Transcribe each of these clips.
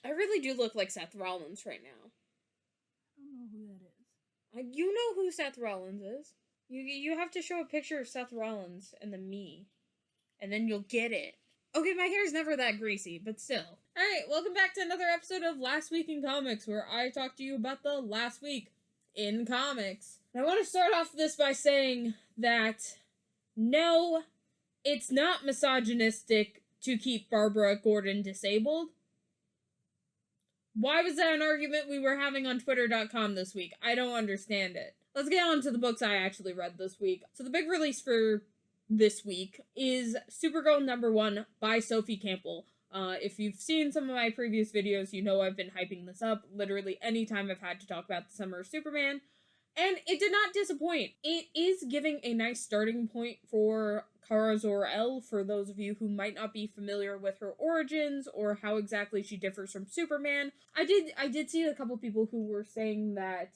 I really do look like Seth Rollins right now. I don't know who that is. You know who Seth Rollins is. You have to show a picture of Seth Rollins and then me. And then you'll get it. Okay, my hair's never that greasy, but still. Alright, welcome back to another episode of Last Week in Comics, where I talk to you about the last week in comics. And I want to start off this by saying that no, it's not misogynistic to keep Barbara Gordon disabled. Why was that an argument we were having on Twitter.com this week? I don't understand it. Let's get on to the books I actually read this week. So the big release for this week is Supergirl #1 by Sophie Campbell. If you've seen some of my previous videos, you know I've been hyping this up literally anytime I've had to talk about the Summer of Superman. And it did not disappoint. It is giving a nice starting point for Kara Zor-El, for those of you who might not be familiar with her origins or how exactly she differs from Superman. I did see a couple people who were saying that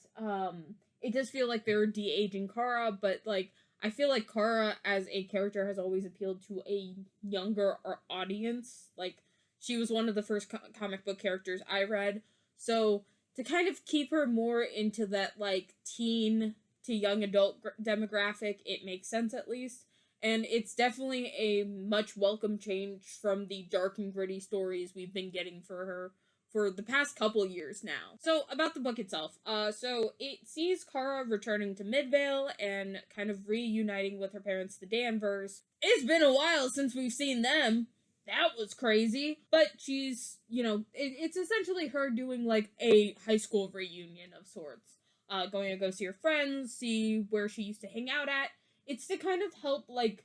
it does feel like they're de-aging Kara, but like I feel like Kara as a character has always appealed to a younger audience. Like she was one of the first comic book characters I read, so to kind of keep her more into that like teen to young adult demographic, it makes sense at least. And it's definitely a much welcome change from the dark and gritty stories we've been getting for her for the past couple years now. So, about the book itself. So it sees Kara returning to Midvale and kind of reuniting with her parents, the Danvers. It's been a while since we've seen them. That was crazy. But she's, it's essentially her doing like a high school reunion of sorts. Going to go see her friends, see where she used to hang out at. It's to kind of help, like,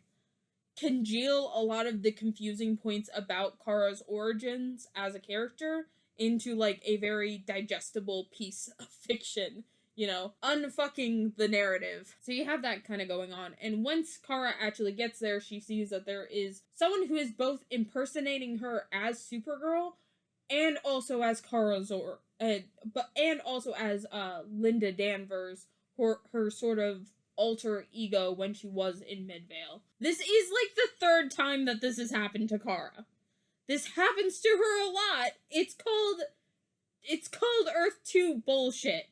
congeal a lot of the confusing points about Kara's origins as a character into, like, a very digestible piece of fiction, unfucking the narrative. So you have that kind of going on. And once Kara actually gets there, she sees that there is someone who is both impersonating her as Supergirl and also as Kara Zor, and also as Linda Danvers, her sort of alter ego when she was in Midvale. This is like the third time that this has happened to Kara. This happens to her a lot. It's called Earth 2 bullshit.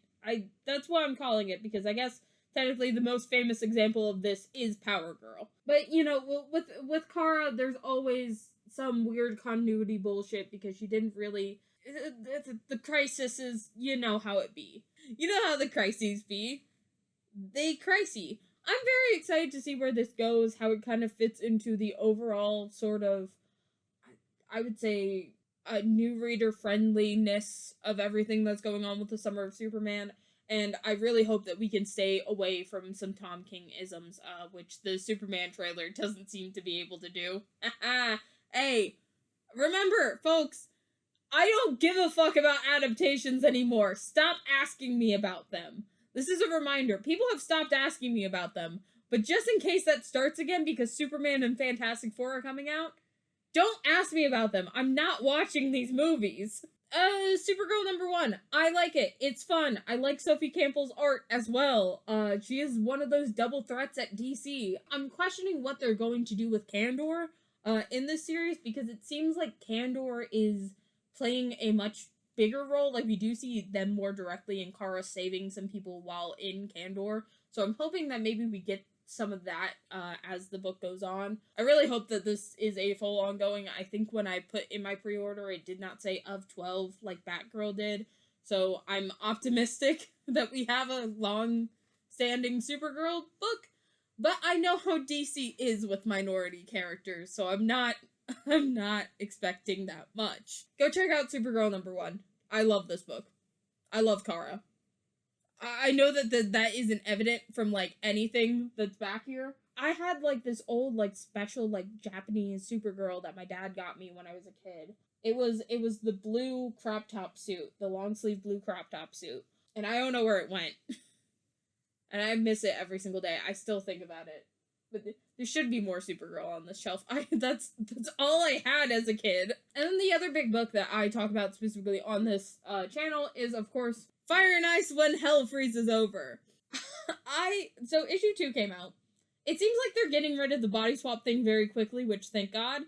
That's what I'm calling it, because I guess technically the most famous example of this is Power Girl. But with Kara, there's always some weird continuity bullshit because she didn't really. The crisis is, how it be. You know how the crises be. They crazy. I'm very excited to see where this goes, how it kind of fits into the overall sort of, I would say, a new reader friendliness of everything that's going on with the Summer of Superman. And I really hope that we can stay away from some Tom King isms, which the Superman trailer doesn't seem to be able to do. Hey, remember, folks, I don't give a fuck about adaptations anymore. Stop asking me about them. This is a reminder. People have stopped asking me about them. But just in case that starts again because Superman and Fantastic Four are coming out, don't ask me about them. I'm not watching these movies. Supergirl #1. I like it. It's fun. I like Sophie Campbell's art as well. She is one of those double threats at DC. I'm questioning what they're going to do with Kandor in this series, because it seems like Kandor is playing a much bigger role. Like, we do see them more directly in Kara saving some people while in Kandor. So I'm hoping that maybe we get some of that as the book goes on. I really hope that this is a full ongoing. I think when I put in my pre-order, it did not say of 12 like Batgirl did. So I'm optimistic that we have a long-standing Supergirl book. But I know how DC is with minority characters, so I'm not expecting that much. Go check out Supergirl #1. I love this book. I love Kara. I know that isn't evident from, like, anything that's back here. I had, like, this old, like, special, like, Japanese Supergirl that my dad got me when I was a kid. It was the blue crop top suit, the long sleeve blue crop top suit. And I don't know where it went. And I miss it every single day. I still think about it. But there should be more Supergirl on this shelf. That's all I had as a kid. And then the other big book that I talk about specifically on this channel is, of course, Fire and Ice When Hell Freezes Over. So issue 2 came out. It seems like they're getting rid of the body swap thing very quickly, which thank God.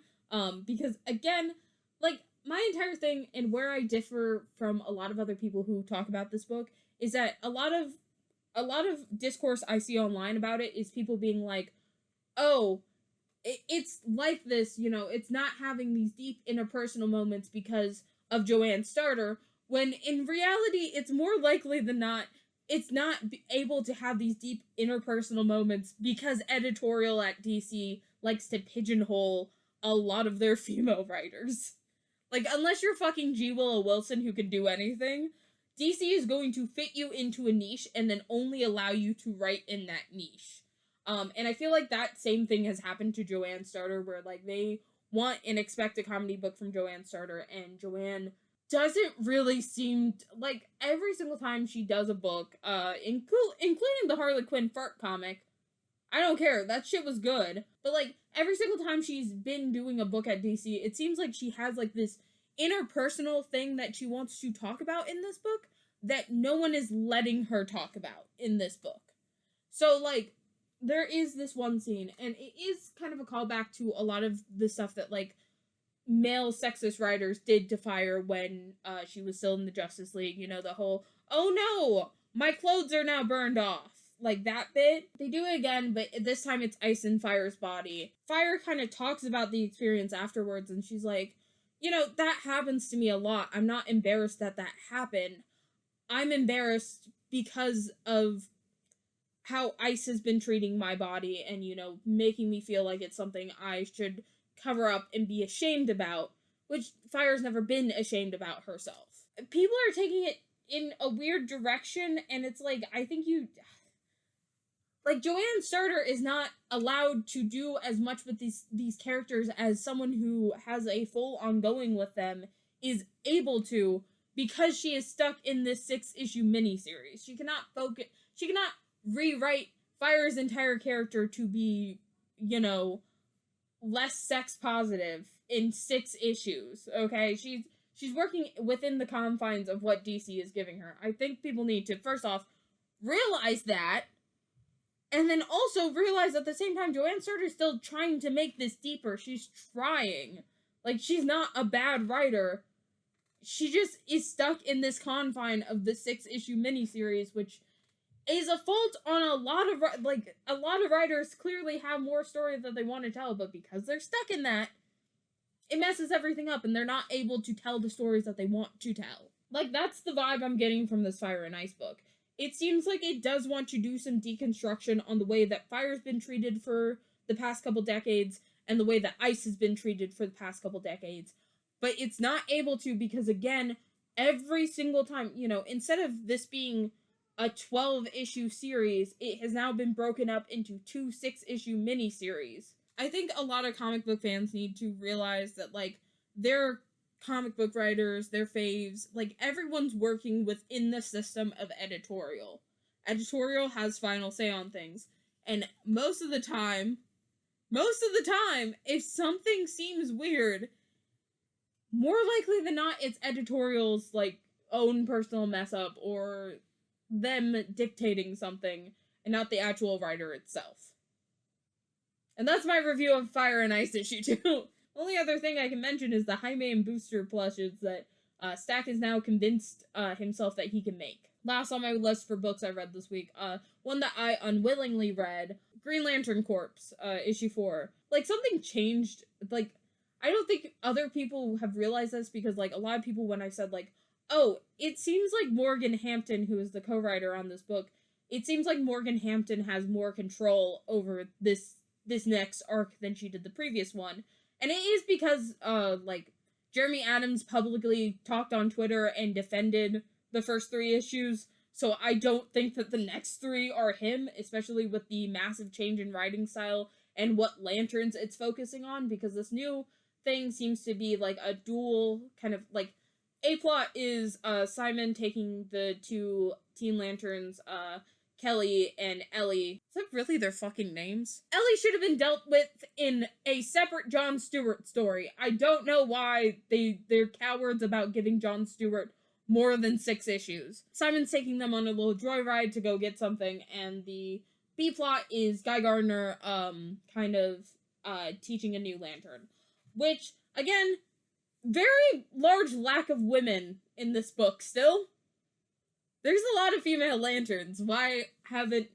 Because again, like, my entire thing, and where I differ from a lot of other people who talk about this book, is that a lot of discourse I see online about it is people being like, oh, it's like this, you know, it's not having these deep interpersonal moments because of Joanne Starter, when in reality, it's more likely than not, it's not able to have these deep interpersonal moments because editorial at DC likes to pigeonhole a lot of their female writers. Like, unless you're fucking G. Willow Wilson who can do anything, DC is going to fit you into a niche and then only allow you to write in that niche. And I feel like that same thing has happened to Joanne Starter, where, like, they want and expect a comedy book from Joanne Starter, and Joanne doesn't really seem like every single time she does a book, including the Harley Quinn fart comic, I don't care, that shit was good, but like every single time she's been doing a book at DC, it seems like she has like this interpersonal thing that she wants to talk about in this book that no one is letting her talk about in this book. So like there is this one scene, and it is kind of a callback to a lot of the stuff that like male sexist writers did to Fire when she was still in the Justice League. You know, the whole, oh no, my clothes are now burned off. Like that bit. They do it again, but this time it's Ice in Fire's body. Fire kind of talks about the experience afterwards, and she's like, you know, that happens to me a lot. I'm not embarrassed that that happened. I'm embarrassed because of how Ice has been treating my body and, you know, making me feel like it's something I should cover up and be ashamed about, which Fire's never been ashamed about herself. People are taking it in a weird direction, and it's like, I think like, Joanne Starter is not allowed to do as much with these characters as someone who has a full ongoing with them is able to, because she is stuck in this 6-issue miniseries. She cannot rewrite Fire's entire character to be, you know, less sex positive in 6 issues, okay? She's working within the confines of what DC is giving her. I think people need to, first off, realize that, and then also realize at the same time, Joanne Starter is still trying to make this deeper. She's trying. Like, she's not a bad writer. She just is stuck in this confine of the 6-issue miniseries, which is a fault on a lot of writers clearly have more stories that they want to tell, but because they're stuck in that, it messes everything up, and they're not able to tell the stories that they want to tell. Like, that's the vibe I'm getting from this Fire and Ice book. It seems like it does want to do some deconstruction on the way that Fire's been treated for the past couple decades, and the way that Ice has been treated for the past couple decades. But it's not able to because, again, every single time, you know, instead of this being a 12-issue series, it has now been broken up into 2 6-issue miniseries. I think a lot of comic book fans need to realize that, like, their comic book writers, their faves, like, everyone's working within the system of editorial. Editorial has final say on things. And most of the time, if something seems weird, more likely than not, it's editorial's, like, own personal mess up, or them dictating something, and not the actual writer itself. And that's my review of Fire and Ice issue 2. Only other thing I can mention is the Jaime and Booster plushes that Stack is now convinced himself that he can make. Last on my list for books I read this week, one that I unwillingly read, Green Lantern Corps, issue 4. Like, something changed. Like, I don't think other people have realized this, because, like, a lot of people, when I said, like, oh, it seems like Morgan Hampton, who is the co-writer on this book, it seems like Morgan Hampton has more control over this next arc than she did the previous one. And it is because, like, Jeremy Adams publicly talked on Twitter and defended the first 3 issues, so I don't think that the next 3 are him, especially with the massive change in writing style and what lanterns it's focusing on, because this new thing seems to be, like, a dual kind of, like, a plot is, Simon taking the 2 Teen Lanterns, Kelly and Ellie. Is that really their fucking names? Ellie should have been dealt with in a separate Jon Stewart story. I don't know why they're cowards about giving Jon Stewart more than 6 issues. Simon's taking them on a little joyride to go get something, and the B plot is Guy Gardner, kind of, teaching a new lantern. Which, again, very large lack of women in this book still. There's a lot of female lanterns. Why haven't,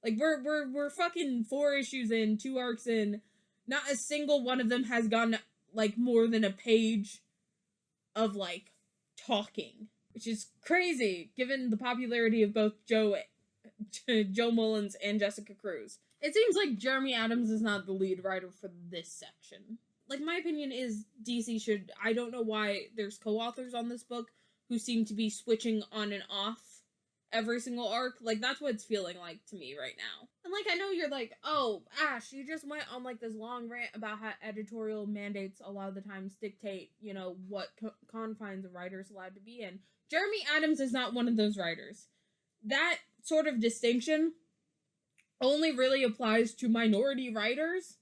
like, we're fucking 4 issues in, 2 arcs in, not a single one of them has gone, like, more than a page of, like, talking, which is crazy given the popularity of both Joe Mullins and Jessica Cruz. It seems like Jeremy Adams is not the lead writer for this section. Like, my opinion is DC should, I don't know why there's co-authors on this book who seem to be switching on and off every single arc. Like, that's what it's feeling like to me right now. And, like, I know you're like, oh, Ash, you just went on, like, this long rant about how editorial mandates a lot of the times dictate, you know, what confines a writer's allowed to be in. Jeremy Adams is not one of those writers. That sort of distinction only really applies to minority writers.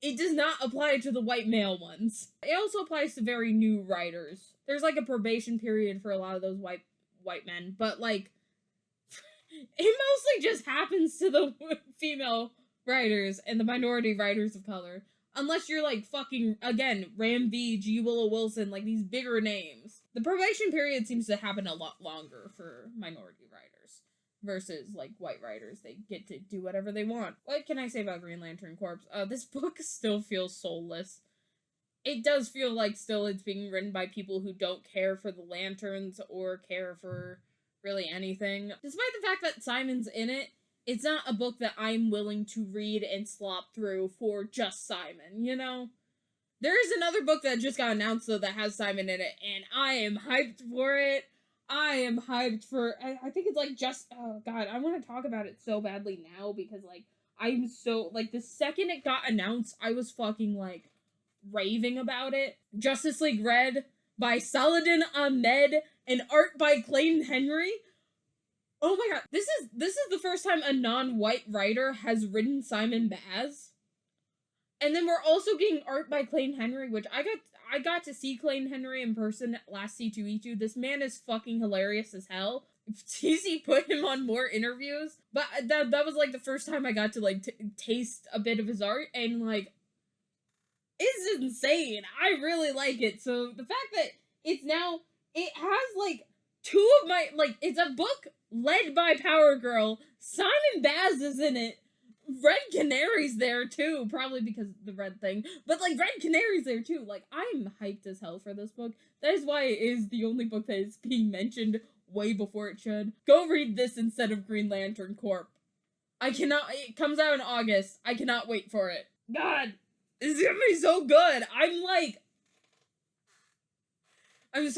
It does not apply to the white male ones. It also applies to very new writers. There's, like, a probation period for a lot of those white men, but, like, it mostly just happens to the female writers and the minority writers of color. Unless you're, like, fucking, again, Ram V, G. Willow Wilson, like, these bigger names. The probation period seems to happen a lot longer for minority writers versus, like, white writers. They get to do whatever they want. What can I say about Green Lantern Corps? This book still feels soulless. It does feel like still it's being written by people who don't care for the lanterns or care for really anything. Despite the fact that Simon's in it, it's not a book that I'm willing to read and slop through for just Simon, you know? There is another book that just got announced, though, that has Simon in it, and I am hyped for it. I am hyped for, I think it's, like, just, oh, God, I want to talk about it so badly now, because, like, I'm so, like, the second it got announced, I was fucking, like, raving about it. Justice League Red by Saladin Ahmed and art by Clayton Henry. Oh my god, this is the first time a non-white writer has written Simon Baz. And then we're also getting art by Clayton Henry, which I got to see Clayton Henry in person last C2E2. This man is fucking hilarious as hell. TC put him on more interviews, but that was, like, the first time I got to, like, taste a bit of his art, and, like, it's insane. I really like it. So the fact that it has, like, 2 of my, like, it's a book led by Power Girl. Simon Baz is in it. Red Canary's there too, probably because of the red thing. But, like, Red Canary's there too. Like, I'm hyped as hell for this book. That is why it is the only book that is being mentioned way before it should. Go read this instead of Green Lantern Corp. It comes out in August. I cannot wait for it. God, this is gonna be so good. I'm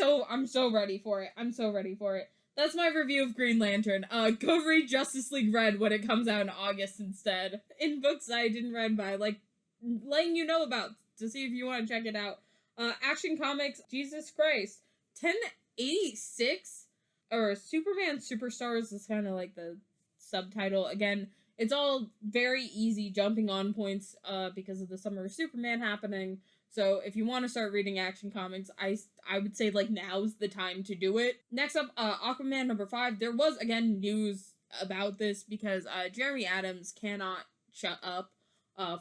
so ready for it. I'm so ready for it. That's my review of Green Lantern. Go read Justice League Red when it comes out in August instead. In books I didn't read by, like, letting you know about to see if you want to check it out. Action Comics, Jesus Christ. 1086? Or Superman Superstars is kind of like the subtitle. Again, it's all very easy jumping on points because of the Summer of Superman happening. So if you want to start reading Action Comics, I would say, like, now's the time to do it. Next up, Aquaman number 5. There was, again, news about this because Jeremy Adams cannot shut up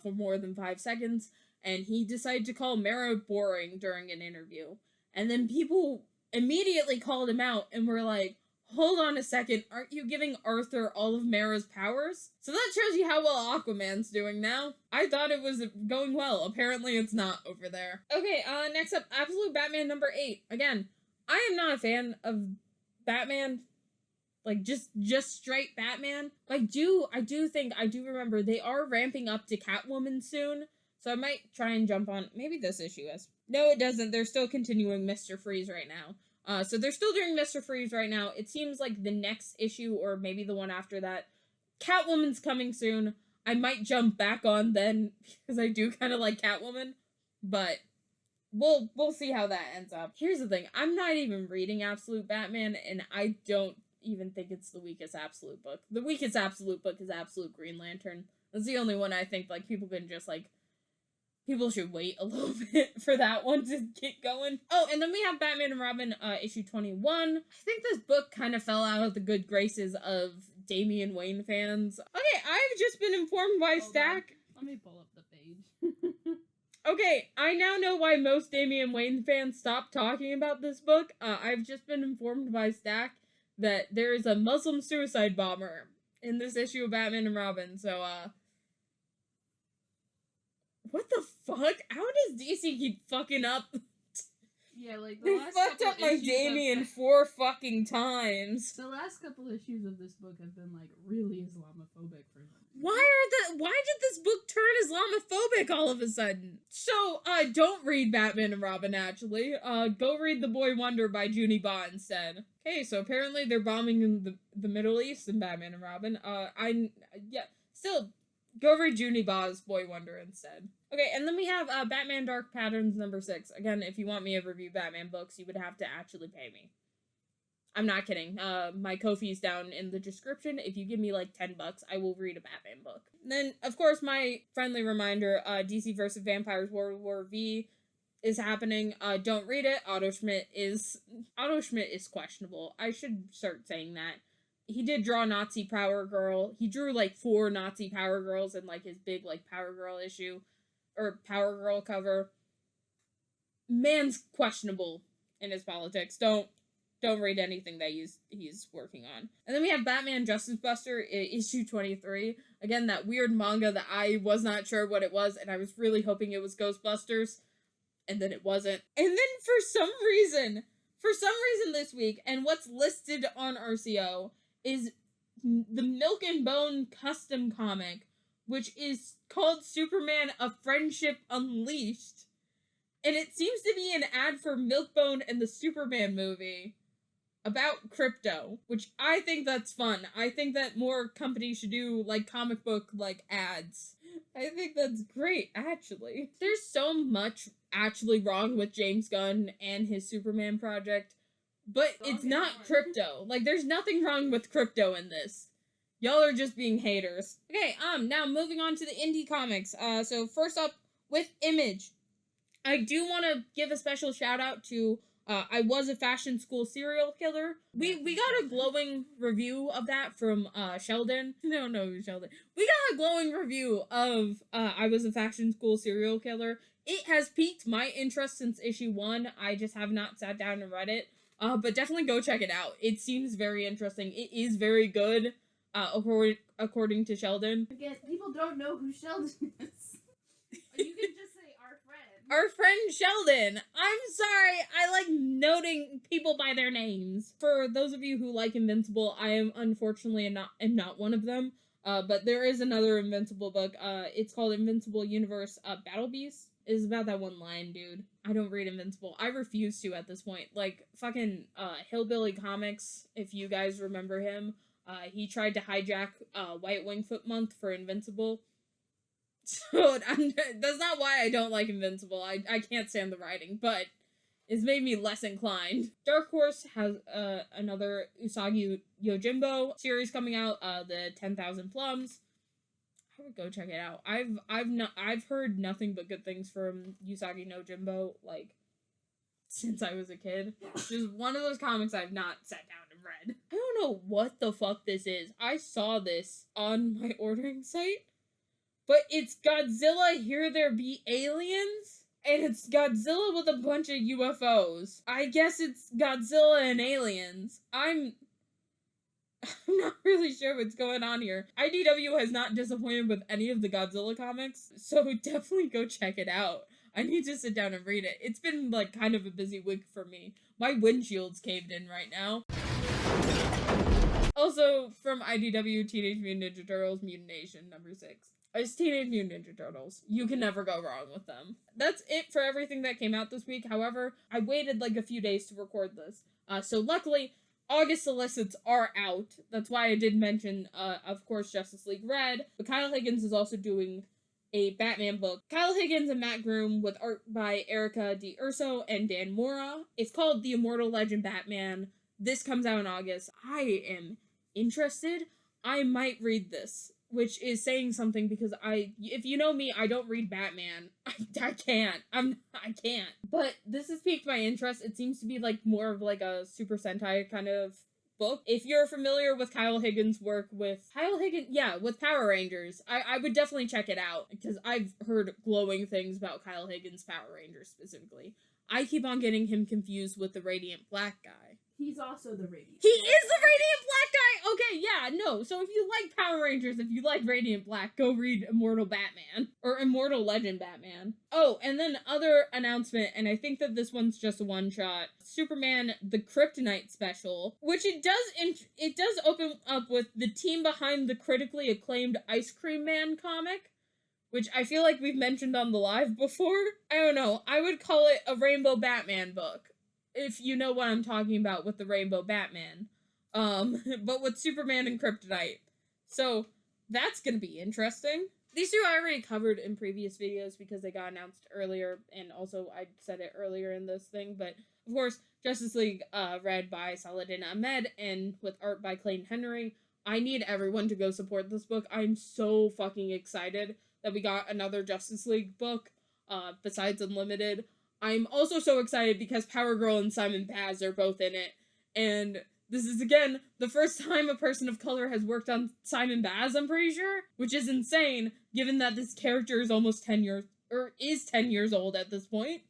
for more than 5 seconds, and he decided to call Mara boring during an interview. And then people immediately called him out and were like, hold on a second, aren't you giving Arthur all of Mara's powers? So that shows you how well Aquaman's doing now. I thought it was going well. Apparently it's not over there. Okay, next up, Absolute Batman number 8. Again, I am not a fan of Batman. Like, just straight Batman. I do remember they are ramping up to Catwoman soon. So I might try and jump on, maybe this issue is. No, it doesn't. They're still continuing Mr. Freeze right now. So they're still doing Mr. Freeze right now. It seems like the next issue, or maybe the one after that, Catwoman's coming soon. I might jump back on then, because I do kind of like Catwoman, but we'll see how that ends up. Here's the thing, I'm not even reading Absolute Batman, and I don't even think it's the weakest Absolute book. The weakest Absolute book is Absolute Green Lantern. That's the only one I think, like, people can just, like, people should wait a little bit for that one to get going. Oh, and then we have Batman and Robin, issue 21. I think this book kind of fell out of the good graces of Damian Wayne fans. Okay, I've just been informed by Stack. Let me pull up the page. Okay, I now know why most Damian Wayne fans stopped talking about this book. I've just been informed by Stack that there is a Muslim suicide bomber in this issue of Batman and Robin, so, what the fuck? How does DC keep fucking up? Yeah, like they fucked up my Damian 4 fucking times. The last couple issues of this book have been like really Islamophobic for them. Why did this book turn Islamophobic all of a sudden? So, don't read Batman and Robin, actually. Go read The Boy Wonder by Junie Ba instead. Okay, so apparently they're bombing in the Middle East in Batman and Robin. Still, go read Junie Ba's Boy Wonder instead. Okay, and then we have Batman Dark Patterns number 6. Again, if you want me to review Batman books, you would have to actually pay me. I'm not kidding. My Ko-fi's down in the description. If you give me like $10, I will read a Batman book. And then, of course, my friendly reminder, DC vs. Vampires World War V is happening. Don't read it. Otto Schmidt is questionable. I should start saying that. He did draw Nazi Power Girl. He drew like 4 Nazi Power Girls in like his big like Power Girl issue. Or Power Girl cover. Man's questionable in his politics. Don't read anything that he's working on. And then we have Batman Justice Buster issue 23. Again, that weird manga that I was not sure what it was, and I was really hoping it was Ghostbusters, and then it wasn't. And then for some reason this week, and what's listed on RCO, is the Milk and Bone custom comic, which is called Superman: A Friendship Unleashed. And it seems to be an ad for Milkbone and the Superman movie about crypto, which I think that's fun. I think that more companies should do, like, comic book, like, ads. I think that's great, actually. There's so much actually wrong with James Gunn and his Superman project, but it's not crypto. Like, there's nothing wrong with crypto in this. Y'all are just being haters. Okay, now moving on to the indie comics. So first up, with Image. I do want to give a special shout out to I Was a Fashion School Serial Killer. We got a glowing review of that from Sheldon. No, Sheldon. We got a glowing review of I Was a Fashion School Serial Killer. It has piqued my interest since issue 1. I just have not sat down and read it. But definitely go check it out. It seems very interesting. It is very good, according to Sheldon. Again, people don't know who Sheldon is. You can just say our friend. Our friend Sheldon. I'm sorry. I like noting people by their names. For those of you who like Invincible, I am unfortunately not one of them. But there is another Invincible book. It's called Invincible Universe Battle Beast. It's about that one line, dude. I don't read Invincible. I refuse to at this point. Like, fucking Hillbilly Comics, if you guys remember him. He tried to hijack White Wingfoot Month for Invincible. So, that's not why I don't like Invincible. I can't stand the writing, but it's made me less inclined. Dark Horse has another Usagi Yojimbo series coming out, the 10,000 Plums. I would go check it out. I've heard nothing but good things from Usagi no Jimbo, like, since I was a kid. Just one of those comics I've not sat down and read. I don't know what the fuck this is. I saw this on my ordering site, but it's Godzilla Here There Be Aliens, and it's Godzilla with a bunch of UFOs. I guess it's Godzilla and aliens. I'm not really sure what's going on here. IDW has not disappointed with any of the Godzilla comics, so definitely go check it out. I need to sit down and read it. It's been, like, kind of a busy week for me. My windshield's caved in right now. Also, from IDW, Teenage Mutant Ninja Turtles Mutant Nation number 6. It's Teenage Mutant Ninja Turtles. You can never go wrong with them. That's it for everything that came out this week. However, I waited, like, a few days to record this. So luckily, August solicits are out. That's why I did mention, of course, Justice League Red. But Kyle Higgins is also doing a Batman book. Kyle Higgins and Matt Groom with art by Erica Di Urso and Dan Mora. It's called The Immortal Legend Batman. This comes out in August. I am interested. I might read this, which is saying something because if you know me, I don't read Batman. I can't. I can't. But this has piqued my interest. It seems to be like more of like a Super Sentai kind of book. If you're familiar with Kyle Higgins' work with with Power Rangers, I would definitely check it out because I've heard glowing things about Kyle Higgins' Power Rangers specifically. I keep on getting him confused with the Radiant Black guy. He's also the Radiant. He is the Radiant Black guy! Okay, yeah, no. So if you like Power Rangers, if you like Radiant Black, go read Immortal Batman. Or Immortal Legend Batman. Oh, and then other announcement, and I think that this one's just a one-shot. Superman the Kryptonite special, which it does open up with the team behind the critically acclaimed Ice Cream Man comic, which I feel like we've mentioned on the live before. I don't know. I would call it a Rainbow Batman book, if you know what I'm talking about with the Rainbow Batman. But with Superman and Kryptonite. So, that's gonna be interesting. These two I already covered in previous videos because they got announced earlier, and also I said it earlier in this thing, but of course, Justice League, read by Saladin Ahmed, and with art by Clayton Henry. I need everyone to go support this book. I'm so fucking excited that we got another Justice League book, besides Unlimited. I'm also so excited because Power Girl and Simon Paz are both in it, and this is, again, the first time a person of color has worked on Simon Baz, I'm pretty sure, which is insane, given that this character is almost 10 years old at this point.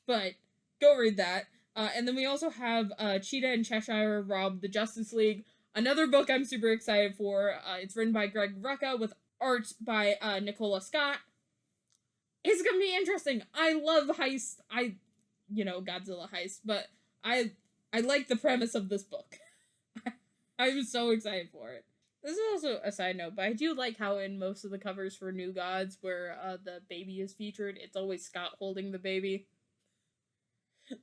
But, go read that. And then we also have Cheetah and Cheshire Rob the Justice League, another book I'm super excited for. It's written by Greg Rucka with art by Nicola Scott. It's gonna be interesting. I love heist. Godzilla heist, but I like the premise of this book. I'm so excited for it. This is also a side note, but I do like how in most of the covers for New Gods, where the baby is featured, it's always Scott holding the baby.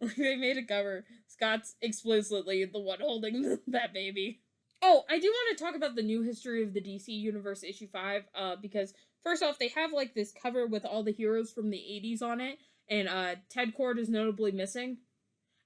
Like, they made a cover. Scott's explicitly the one holding that baby. Oh, I do want to talk about the new history of the DC Universe issue 5, because first off, they have, like, this cover with all the heroes from the 80s on it, and Ted Kord is notably missing.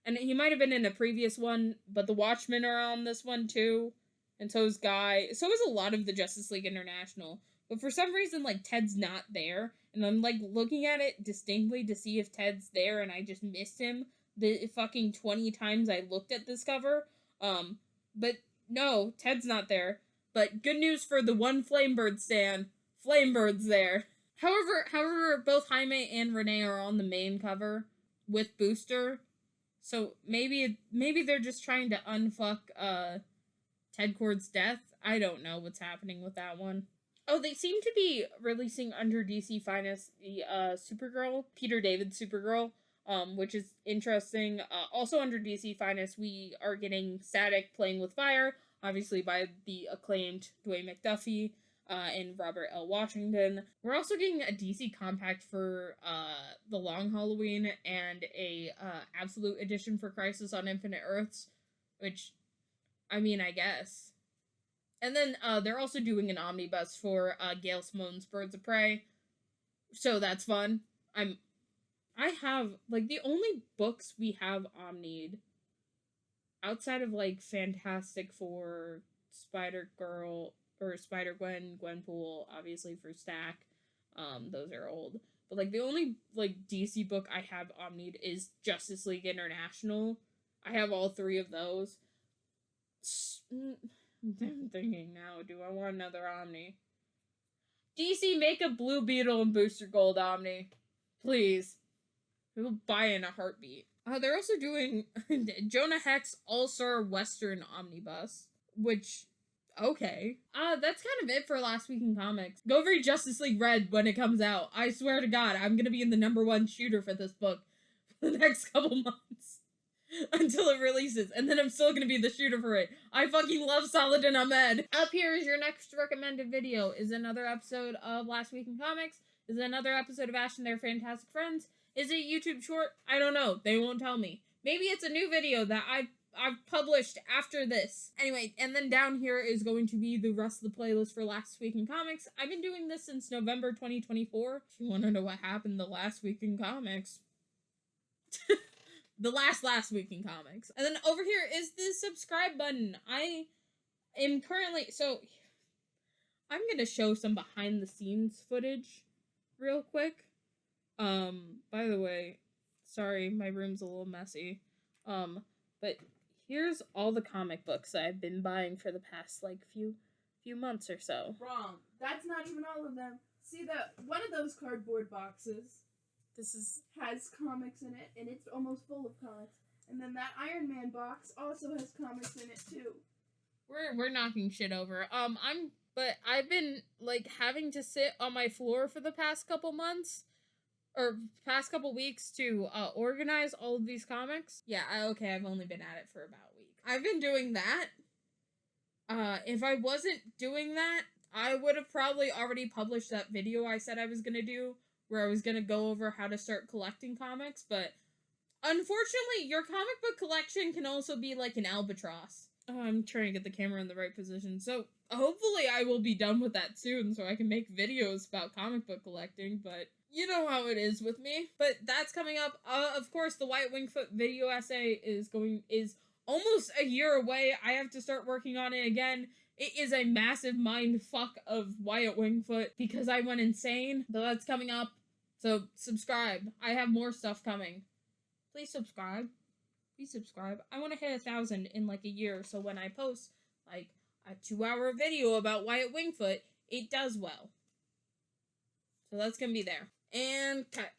And he might have been in a previous one, but the Watchmen are on this one too, and so is Guy. So is a lot of the Justice League International. But for some reason, like, Ted's not there, and I'm, like, looking at it distinctly to see if Ted's there, and I just missed him the fucking 20 times I looked at this cover. But no, Ted's not there. But good news for the one Flamebird stan. Flamebird's there. However, both Jaime and Renee are on the main cover with Booster. So maybe they're just trying to unfuck Ted Kord's death. I don't know what's happening with that one. Oh, they seem to be releasing under DC Finest the Supergirl, Peter David's Supergirl, which is interesting. Also under DC Finest, we are getting Static Playing with Fire, obviously by the acclaimed Dwayne McDuffie and Robert L. Washington. We're also getting a DC compact for The Long Halloween and a Absolute Edition for Crisis on Infinite Earths, which, I mean, I guess. And then they're also doing an omnibus for Gail Simone's Birds of Prey, so that's fun. I have, like, the only books we have omnied outside of, like, Fantastic Four, Spider-Girl, or Spider-Gwen, Gwenpool, obviously for Stack. Those are old. But, like, the only, like, DC book I have omnied is Justice League International. I have all 3 of those. I'm thinking now, do I want another Omni? DC, make a Blue Beetle and Booster Gold Omni. Please. We'll buy in a heartbeat. They're also doing Jonah Hex All-Star Western Omnibus, which, okay. That's kind of it for Last Week in Comics. Go read Justice League Red when it comes out. I swear to God, I'm gonna be in the #1 shooter for this book for the next couple months. Until it releases, and then I'm still gonna be the shooter for it. I fucking love Saladin Ahmed. Up here is your next recommended video. Is it another episode of Last Week in Comics? Is it another episode of Ash and Their Fantastic Friends? Is it a YouTube short? I don't know. They won't tell me. Maybe it's a new video that I've published after this. Anyway, and then down here is going to be the rest of the playlist for Last Week in Comics. I've been doing this since November 2024. If you want to know what happened the last week in comics. The last week in comics. And then over here is the subscribe button. I am currently, so I'm gonna show some behind the scenes footage real quick. By the way, sorry, my room's a little messy. But Here's all the comic books I've been buying for the past, like, few months or so. Wrong. That's not even all of them. See, one of those cardboard boxes has comics in it, and it's almost full of comics. And then that Iron Man box also has comics in it, too. We're knocking shit over. But I've been, like, having to sit on my floor for the past couple months, or past couple weeks to organize all of these comics. Yeah, I've only been at it for about a week. I've been doing that. If I wasn't doing that, I would have probably already published that video I said I was gonna do, where I was gonna go over how to start collecting comics, but unfortunately, your comic book collection can also be like an albatross. I'm trying to get the camera in the right position, so hopefully I will be done with that soon so I can make videos about comic book collecting, but you know how it is with me. But that's coming up. Of course, the Wyatt Wingfoot video essay is almost a year away. I have to start working on it again. It is a massive mind fuck of Wyatt Wingfoot because I went insane, but that's coming up. So subscribe. I have more stuff coming. Please subscribe. Please subscribe. I want to hit 1,000 in like a year, so when I post like a 2-hour video about Wyatt Wingfoot, it does well. So that's gonna be there. And cut.